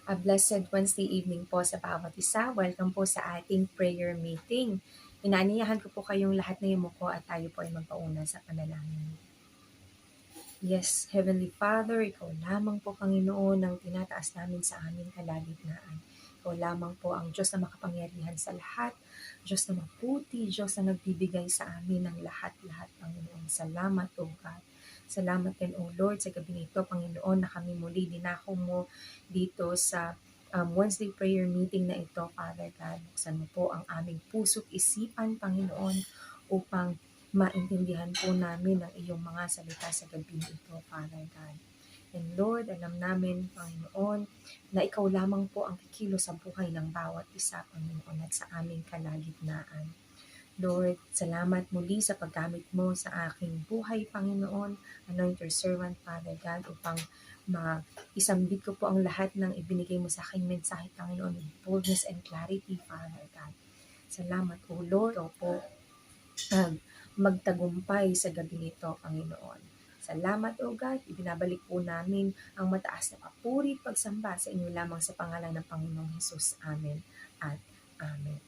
A blessed Wednesday evening po sa bawat isa. Welcome po sa ating prayer meeting. Inaanyayahan ko po kayong lahat na yumuko at tayo po ay magpauna sa panalangin. Yes, Heavenly Father, Ikaw lamang po, Panginoon, ang tinataas namin sa aming kalagitnaan. Ikaw lamang po ang Diyos na makapangyarihan sa lahat, Diyos na maputi, Diyos na nagbibigay sa amin ng lahat-lahat, Panginoon. Salamat, O God. Salamat din, O Lord, sa gabi nito, Panginoon, na kami muli dinako mo dito sa Wednesday prayer meeting na ito, Father God. Buksan mo po ang aming puso't isipan, Panginoon, upang maintindihan po namin ang iyong mga salita sa gabi ito, Father God. And Lord, alam namin, Panginoon, na ikaw lamang po ang kikilos sa buhay ng bawat isa, Panginoon, at sa aming kalagitnaan. Lord, salamat muli sa paggamit mo sa aking buhay, Panginoon. Anoint your servant, Father God, upang isambit ko po ang lahat ng ibinigay mo sa aking mensahe, Panginoon, with boldness and clarity, Father God. Salamat, O Lord, o po magtagumpay sa gabi nito, Panginoon. Salamat, O God. Ibinabalik po namin ang mataas na papuri at pagsamba sa inyo lamang sa pangalan ng Panginoong Hesus. Amen at Amen.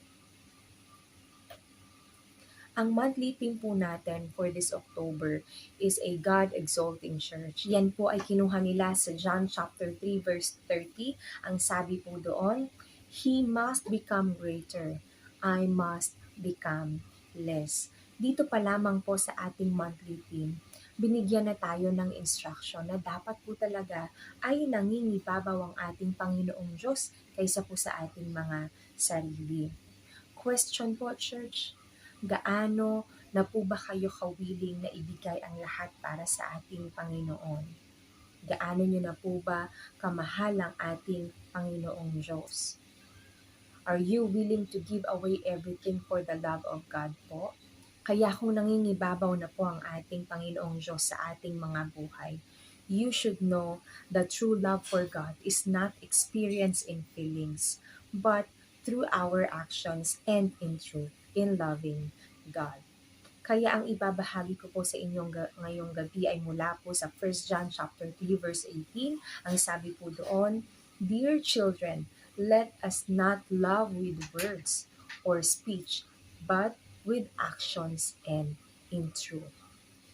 Ang monthly theme po natin for this October is a God-exalting church. Yan po ay kinuha nila sa John chapter 3 verse 30. Ang sabi po doon, He must become greater, I must become less. Dito pa lamang po sa ating monthly theme, binigyan na tayo ng instruction na dapat po talaga ay nangingibabaw ang ating Panginoong Diyos kaysa po sa ating mga sarili. Question po, church, gaano na po ba kayo kawiling na ibigay ang lahat para sa ating Panginoon? Gaano nyo na po ba kamahal ang ating Panginoong Diyos? Are you willing to give away everything for the love of God po? Kaya kung nangingibabaw na po ang ating Panginoong Diyos sa ating mga buhay, you should know that true love for God is not experienced in feelings, but through our actions and in truth, in loving God. Kaya ang ibabahagi ko po sa inyong ngayong gabi ay mula po sa 1 John chapter 3 verse 18. Ang sabi po doon, Dear children, let us not love with words or speech, but with actions and in truth.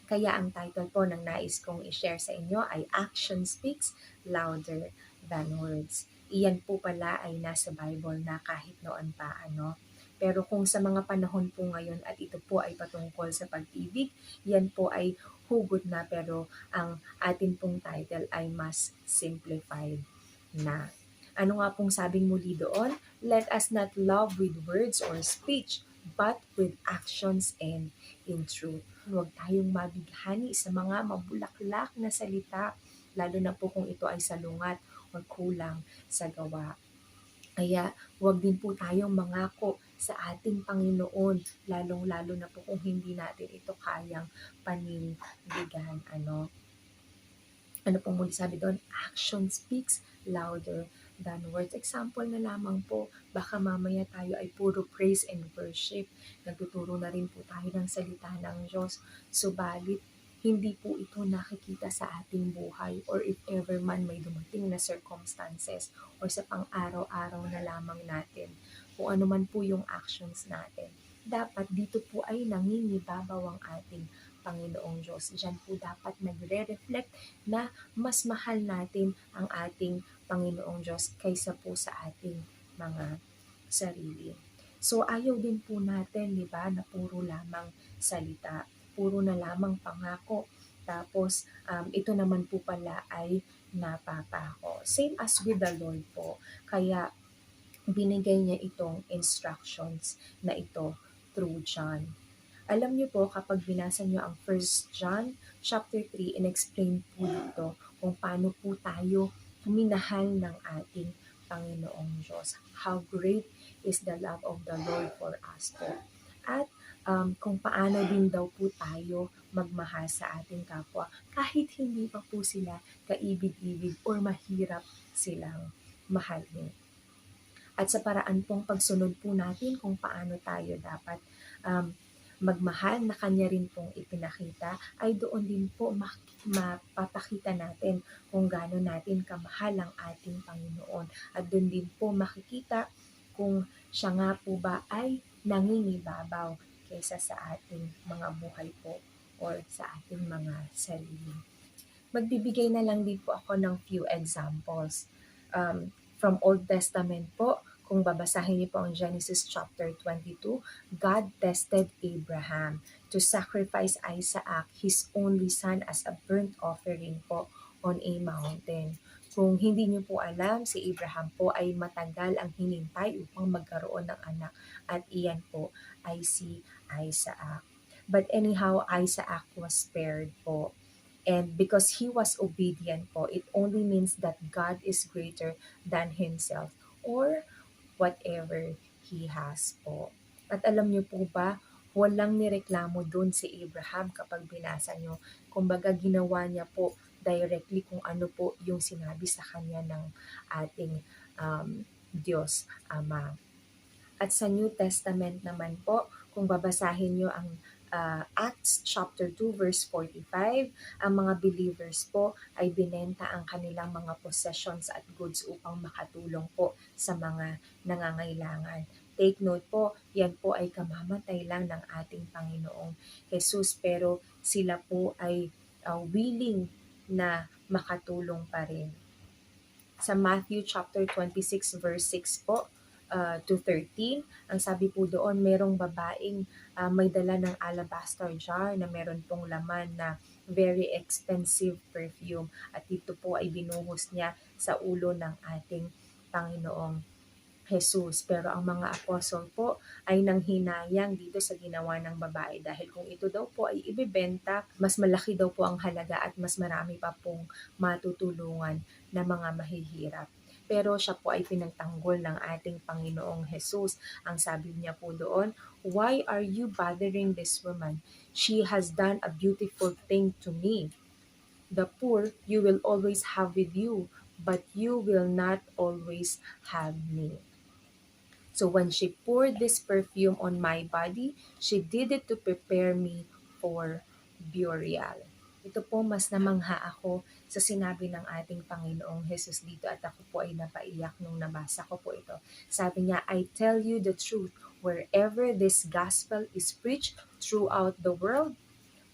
Kaya ang title po ng nais kong i-share sa inyo ay Action Speaks Louder Than Words. Iyan po pala ay nasa Bible na kahit noon pa, Pero kung sa mga panahon po ngayon at ito po ay patungkol sa pag-ibig, yan po ay hugot na pero ang atin pong title ay mas simplified na. Ano nga pong sabing muli doon? Let us not love with words or speech, but with actions and in truth. Huwag tayong mabighani sa mga mabulaklak na salita, lalo na po kung ito ay salungat o kulang sa gawa. Kaya huwag din po tayong mangako sa ating Panginoon, lalong-lalo na po kung hindi natin ito kayang panindigan. Ano pong muli sabi doon? Action speaks louder than words. Example na lamang po, baka mamaya tayo ay puro praise and worship. Nagtuturo na rin po tayo ng salita ng Diyos. Subalit, hindi po ito nakikita sa ating buhay or if ever man may dumating na circumstances or sa pang-araw-araw na lamang natin, kung ano man po yung actions natin. Dapat dito po ay nangingibabaw ang ating Panginoong Diyos. Diyan po dapat nagre-reflect na mas mahal natin ang ating Panginoong Diyos kaysa po sa ating mga sarili. So ayaw din po natin, di ba, na puro lamang salita, puro na lamang pangako. Tapos ito naman po pala ay napapako. Same as with the Lord po. Kaya binigay niya itong instructions na ito through John. Alam niyo po, kapag binasa niyo ang 1 John chapter 3, in-explain po dito kung paano po tayo minahal ng ating Panginoong Diyos. How great is the love of the Lord for us po. At kung paano din daw po tayo magmahal sa ating kapwa kahit hindi pa po sila kaibig-ibig or mahirap silang mahalin. At sa paraan pong pagsunod po natin kung paano tayo dapat magmahal na kanya rin pong ipinakita, ay doon din po mapapakita natin kung gaano natin kamahal ang ating Panginoon. At doon din po makikita kung siya nga po ba ay nangingibabaw kaysa sa ating mga buhay po or sa ating mga sarili. Magbibigay na lang din po ako ng few examples. From Old Testament po, kung babasahin niyo po ang Genesis chapter 22, God tested Abraham to sacrifice Isaac, his only son, as a burnt offering po on a mountain. Kung hindi niyo po alam, si Abraham po ay matagal ang hinintay upang magkaroon ng anak at iyan po ay si Isaac. But anyhow, Isaac was spared po. And because he was obedient po, it only means that God is greater than himself or whatever he has po. At alam niyo po ba, walang nireklamo doon si Abraham kapag binasa niyo. Kumbaga ginawa niya po directly kung ano po yung sinabi sa kanya ng ating Diyos Ama. At sa New Testament naman po, kung babasahin niyo ang Acts chapter 2 verse 45, ang mga believers po ay binenta ang kanilang mga possessions at goods upang makatulong po sa mga nangangailangan. Take note po, yan po ay kamamatay lang ng ating Panginoong Jesus, pero sila po ay willing na makatulong pa rin. Sa Matthew chapter 26 verse 6 po to 13, ang sabi po doon, merong babaeng may dala ng alabaster jar na meron pong laman na very expensive perfume, at ito po ay binuhos niya sa ulo ng ating Panginoong Jesus. Pero ang mga apostol po ay nanghinayang dito sa ginawa ng babae, dahil kung ito daw po ay ibebenta, mas malaki daw po ang halaga at mas marami pa pong matutulungan na mga mahihirap. Pero siya po ay pinagtanggol ng ating Panginoong Jesus. Ang sabi niya po doon, "Why are you bothering this woman? She has done a beautiful thing to me. The poor you will always have with you, but you will not always have me. So when she poured this perfume on my body, she did it to prepare me for burial." Ito po, mas namangha ako sa sinabi ng ating Panginoong Jesus dito, at ako po ay napaiyak nung nabasa ko po ito. Sabi niya, "I tell you the truth, wherever this gospel is preached throughout the world,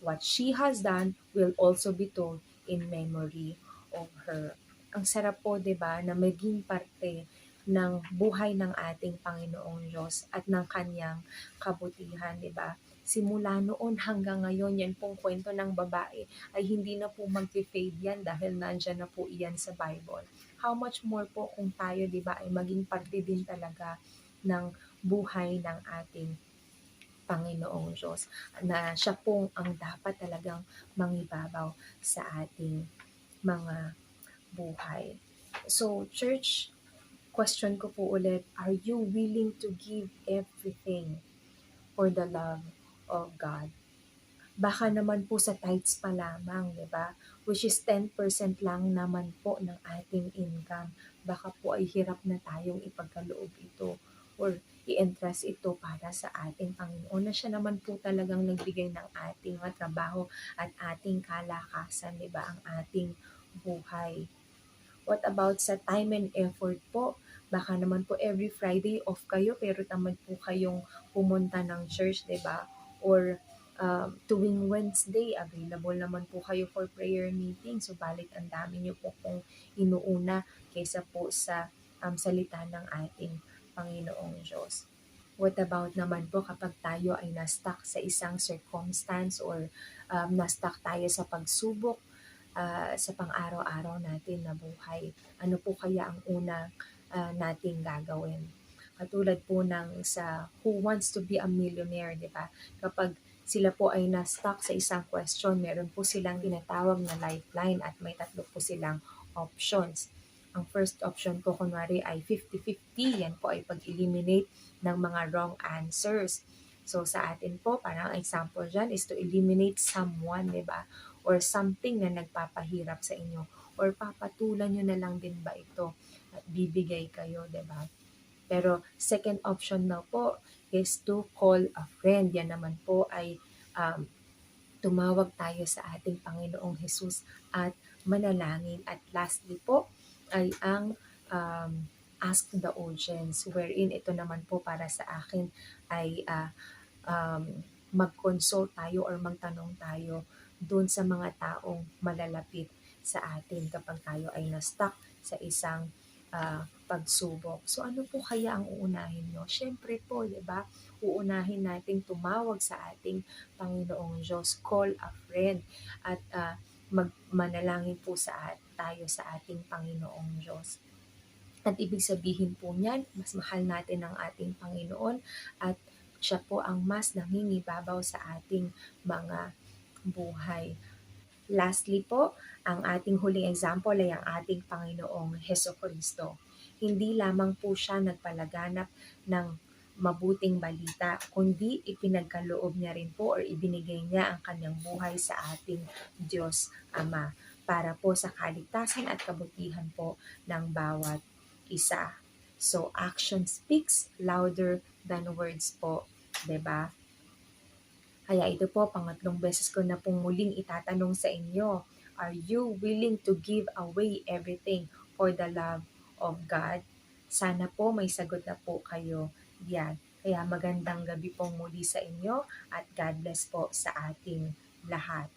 what she has done will also be told in memory of her." Ang sarap po, 'di ba, na maging parte ng buhay ng ating Panginoong Diyos at ng kanyang kabutihan, 'di ba? Simula noon hanggang ngayon, yan pong kwento ng babae ay hindi na po mag-fade yan dahil nandyan na po iyan sa Bible. How much more po kung tayo, 'di ba, ay maging parte din talaga ng buhay ng ating Panginoong Diyos, na siya pong ang dapat talagang mangibabaw sa ating mga buhay. So, church, question ko po ulit, are you willing to give everything for the love of God? Baka naman po sa tithes pa lamang, di ba? Which is 10% lang naman po ng ating income. Baka po ay hirap na tayong ipagkaloob ito or i-entrust ito para sa ating Panginoon, na siya naman po talagang nagbigay ng ating trabaho at ating kalakasan, di ba? Ang ating buhay. What about sa time and effort po? Baka naman po every Friday off kayo pero tamad po kayong pumunta ng church, 'di ba? Or tuwing Wednesday, available naman po kayo for prayer meeting. Subalit ang dami niyo po pong inuuna kaysa po sa salita ng ating Panginoong Diyos. What about naman po kapag tayo ay na-stuck sa isang circumstance or na-stuck tayo sa pagsubok sa pang-araw-araw natin na buhay? Ano po kaya ang una nating gagawin? Katulad po ng sa Who Wants to be a Millionaire, di ba? Kapag sila po ay na-stuck sa isang question, meron po silang tinatawag na lifeline at may tatlo po silang options. Ang first option po kunwari ay 50-50, yan po ay pag-eliminate ng mga wrong answers. So sa atin po, parang example dyan is to eliminate someone, di ba? Or something na nagpapahirap sa inyo. Or papatulan nyo na lang din ba ito at bibigay kayo, di ba? Pero second option na po is to call a friend. Yan naman po ay um, tumawag tayo sa ating Panginoong Hesus at manalangin. At lastly po ay ang ask the audience, wherein ito naman po para sa akin ay mag-consult tayo or magtanong tayo dun sa mga taong malalapit sa atin kapag tayo ay na-stuck sa isang pagsubok. So ano po kaya ang uunahin nyo? Siyempre po, di ba? Uunahin nating tumawag sa ating Panginoong Diyos, call a friend at manalangin po tayo sa ating Panginoong Diyos. At ibig sabihin po niyan, mas mahal natin ang ating Panginoon at siya po ang mas nangingibabaw sa ating mga buhay. Lastly po, ang ating huling example ay ang ating Panginoong Hesukristo. Hindi lamang po siya nagpalaganap ng mabuting balita, kundi ipinagkaloob niya rin po or ibinigay niya ang kanyang buhay sa ating Diyos Ama para po sa kaligtasan at kabutihan po ng bawat isa. So, action speaks louder than words po, 'di ba? Kaya ito po, pangatlong beses ko na pong muling itatanong sa inyo, are you willing to give away everything for the love of God? Sana po may sagot na po kayo diyan. Kaya magandang gabi pong muli sa inyo at God bless po sa ating lahat.